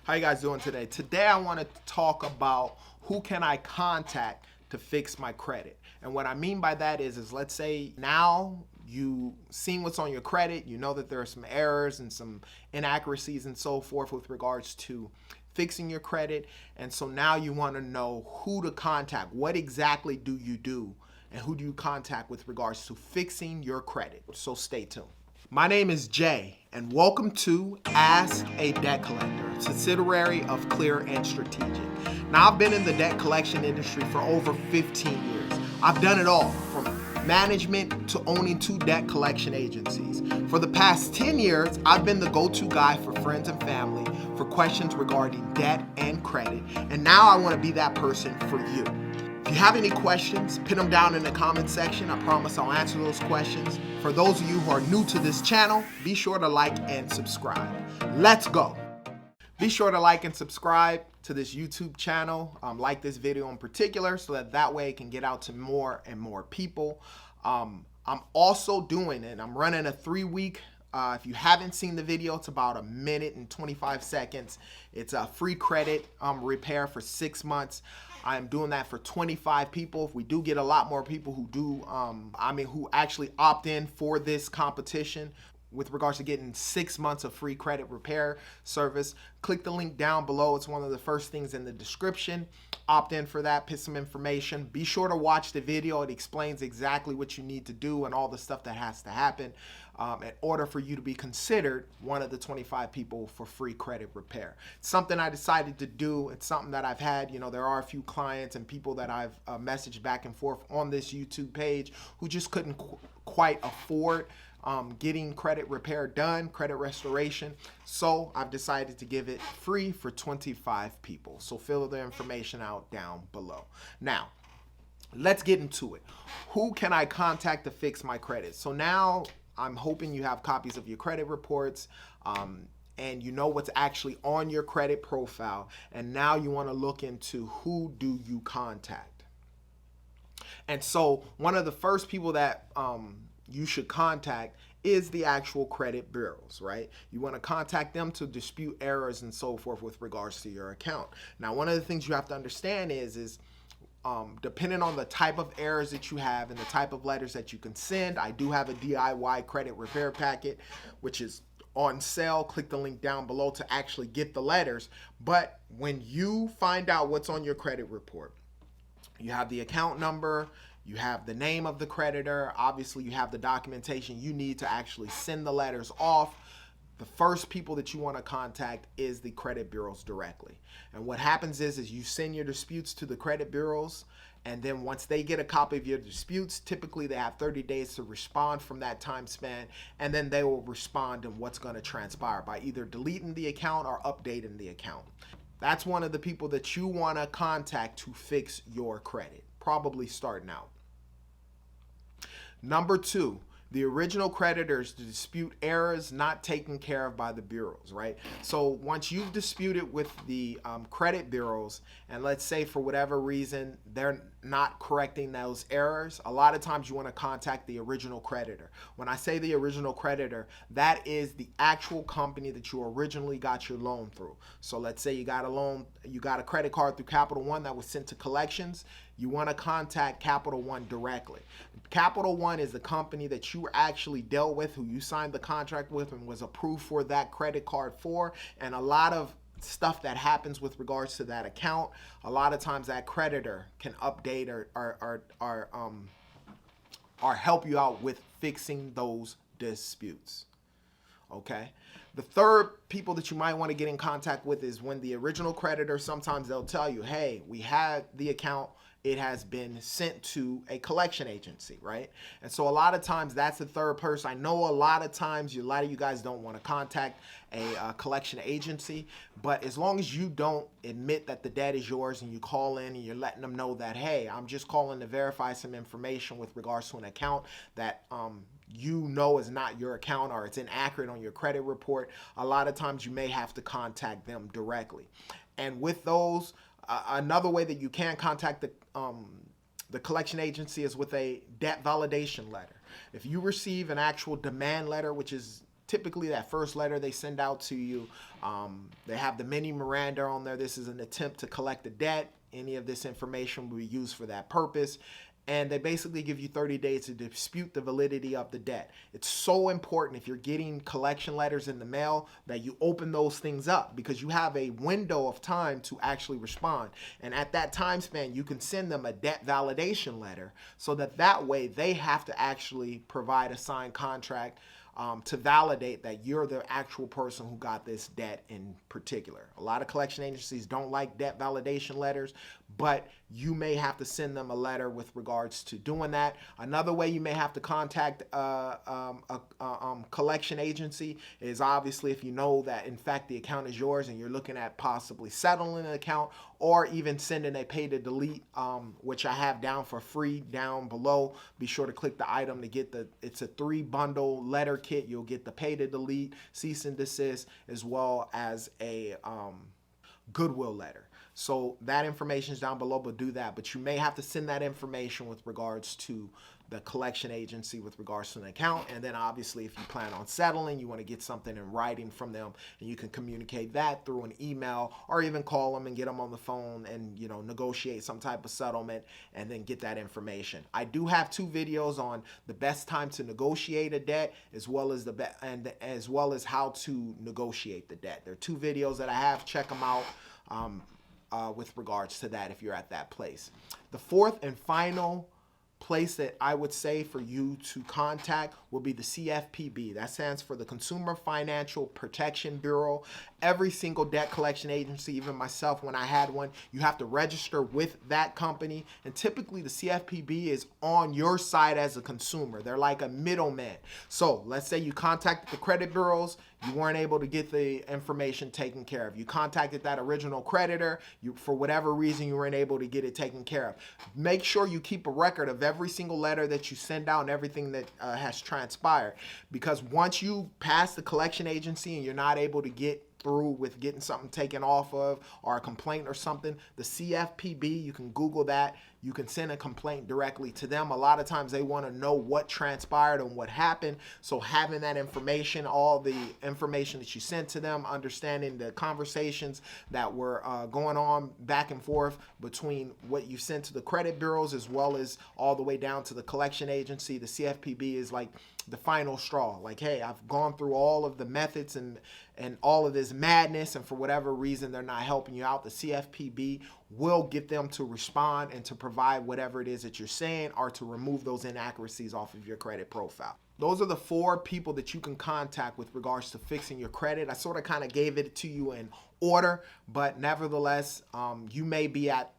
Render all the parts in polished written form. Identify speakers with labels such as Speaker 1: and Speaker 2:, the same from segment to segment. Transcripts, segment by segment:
Speaker 1: How you guys doing today? Today I want to talk about who can I contact to fix my credit. And what I mean by that is let's say now you seen what's on your credit, you know that there are some errors and some inaccuracies and so forth with regards to fixing your credit. And so now you want to know who to contact. What exactly do you do? And who do you contact with regards to fixing your credit? So stay tuned. My name is Jay, and welcome to Ask a Debt Collector, a subsidiary of Clear and Strategic. Now, I've been in the debt collection industry for over 15 years. I've done it all, from management to owning 2 debt collection agencies. For the past 10 years, I've been the go-to guy for friends and family for questions regarding debt and credit, and now I want to be that person for you. If you have any questions, put them down in the comment section. I promise I'll answer those questions. For those of you who are new to this channel, be sure to like and subscribe. Let's go. Be sure to like and subscribe to this YouTube channel. Like this video in particular so that way it can get out to more and more people. I'm also doing it. I'm running a 3-week if you haven't seen the video, it's about 1 minute and 25 seconds. It's a free credit repair for 6 months. I'm doing that for 25 people. If we do get a lot more people who do, who actually opt in for this competition with regards to getting 6 months of free credit repair service, click the link down below. It's one of the first things in the description. Opt in for that, put some information. Be sure to watch the video. It explains exactly what you need to do and all the stuff that has to happen in order for you to be considered one of the 25 people for free credit repair. It's something I decided to do. It's something that I've had, there are a few clients and people that I've messaged back and forth on this YouTube page who just couldn't quite afford getting credit repair done, credit restoration. So I've decided to give it free for 25 people. So fill the information out down below. Now, let's get into it. Who can I contact to fix my credit? So now I'm hoping you have copies of your credit reports and you know what's actually on your credit profile. And now you want to look into who do you contact. And so one of the first people that you should contact is the actual credit bureaus, right? You want to contact them to dispute errors and so forth with regards to your account. Now, one of the things you have to understand is depending on the type of errors that you have and the type of letters that you can send, I do have a DIY credit repair packet, which is on sale. Click the link down below to actually get the letters. But when you find out what's on your credit report, you have the account number, you have the name of the creditor, obviously you have the documentation you need to actually send the letters off. The first people that you want to contact is the credit bureaus directly. And what happens is you send your disputes to the credit bureaus, and then once they get a copy of your disputes, typically they have 30 days to respond from that time span, and then they will respond on what's going to transpire by either deleting the account or updating the account. That's one of the people that you want to contact to fix your credit, probably starting out. Number 2, the original creditors to dispute errors not taken care of by the bureaus, right? So once you've disputed with the credit bureaus, and let's say for whatever reason they're not correcting those errors, a lot of times you want to contact the original creditor. When I say the original creditor, that is the actual company that you originally got your loan through. So let's say you got a loan, you got a credit card through Capital One that was sent to collections. You want to contact Capital One directly. Capital One is the company that you actually dealt with, who you signed the contract with and was approved for that credit card for, and a lot of stuff that happens with regards to that account, a lot of times that creditor can update or help you out with fixing those disputes. Okay. The third people that you might want to get in contact with is when the original creditor, sometimes they'll tell you, hey, we had the account, it has been sent to a collection agency, right? And so a lot of times that's the third person. I know a lot of times a lot of you guys don't want to contact a collection agency, but as long as you don't admit that the debt is yours and you call in and you're letting them know that, hey, I'm just calling to verify some information with regards to an account that you know is not your account or it's inaccurate on your credit report, a lot of times you may have to contact them directly. And with those, another way that you can contact the collection agency is with a debt validation letter. If you receive an actual demand letter, which is typically that first letter they send out to you, they have the mini Miranda on there. This is an attempt to collect the debt. Any of this information will be used for that purpose. And they basically give you 30 days to dispute the validity of the debt. It's so important if you're getting collection letters in the mail that you open those things up, because you have a window of time to actually respond. And at that time span, you can send them a debt validation letter, so that way they have to actually provide a signed contract to validate that you're the actual person who got this debt in particular. A lot of collection agencies don't like debt validation letters, but you may have to send them a letter with regards to doing that. Another way you may have to contact a collection agency is obviously if you know that in fact the account is yours and you're looking at possibly settling an account, or even sending a pay to delete, which I have down for free down below. Be sure to click the item to get it's a 3-bundle letter kit. You'll get the pay to delete, cease and desist, as well as a Goodwill letter. So that information is down below, but do that. But you may have to send that information with regards to the collection agency with regards to an account. And then obviously if you plan on settling, you want to get something in writing from them, and you can communicate that through an email, or even call them and get them on the phone and, you know, negotiate some type of settlement and then get that information. I do have 2 videos on the best time to negotiate a debt, as well as as well as how to negotiate the debt. There are 2 videos that I have. Check them out with regards to that if you're at that place. The fourth and final place that I would say for you to contact will be the CFPB. That stands for the Consumer Financial Protection Bureau. Every single debt collection agency, even myself when I had one, you have to register with that company. And typically the CFPB is on your side as a consumer. They're like a middleman. So let's say you contacted the credit bureaus, you weren't able to get the information taken care of. You contacted that original creditor, for whatever reason you weren't able to get it taken care of. Make sure you keep a record of every single letter that you send out and everything that has transpired. Because once you pass the collection agency and you're not able to get through with getting something taken off of, or a complaint or something, the CFPB, you can Google that. You can send a complaint directly to them. A lot of times they want to know what transpired and what happened. So having that information, all the information that you sent to them, understanding the conversations that were going on back and forth between what you sent to the credit bureaus as well as all the way down to the collection agency. The CFPB is like the final straw. Like, hey, I've gone through all of the methods and all of this madness, and for whatever reason they're not helping you out. The CFPB will get them to respond and to provide whatever it is that you're saying, or to remove those inaccuracies off of your credit profile. Those are the 4 people that you can contact with regards to fixing your credit. I sort of kind of gave it to you in order, but nevertheless, you may be at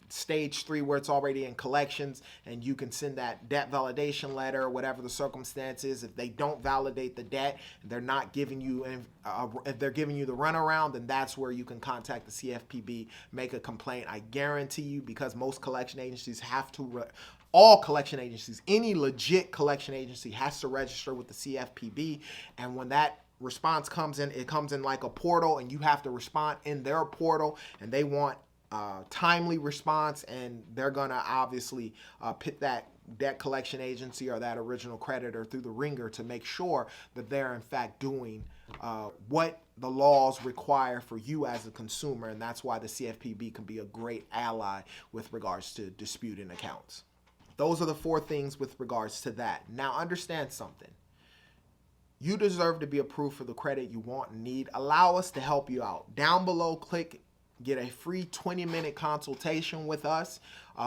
Speaker 1: stage 3 where it's already in collections, and you can send that debt validation letter or whatever the circumstances. If they don't validate the debt, they're not giving you, if they're giving you the runaround, then that's where you can contact the CFPB, make a complaint. I guarantee you, because most collection agencies have to, all collection agencies, any legit collection agency has to register with the CFPB, and when that response comes in, it comes in like a portal, and you have to respond in their portal, and they want timely response, and they're gonna obviously pit that debt collection agency or that original creditor through the ringer to make sure that they're in fact doing what the laws require for you as a consumer. And that's why the CFPB can be a great ally with regards to disputing accounts. Those are the 4 things with regards to that. Now understand something. You deserve to be approved for the credit you want and need. Allow us to help you out. Down below, get a free 20-minute consultation with us,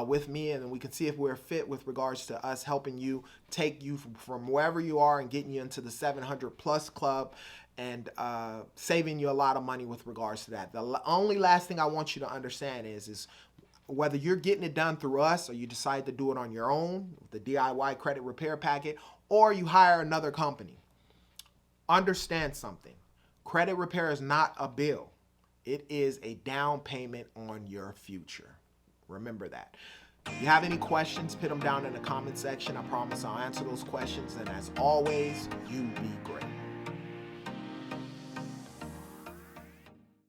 Speaker 1: with me, and then we can see if we're fit with regards to us helping you take you from wherever you are and getting you into the 700+ club, and saving you a lot of money with regards to that. The only last thing I want you to understand is whether you're getting it done through us, or you decide to do it on your own with the DIY credit repair packet, or you hire another company. Understand something. Credit repair is not a bill. It is a down payment on your future. Remember that. If you have any questions, put them down in the comment section. I promise I'll answer those questions. And as always, you be great.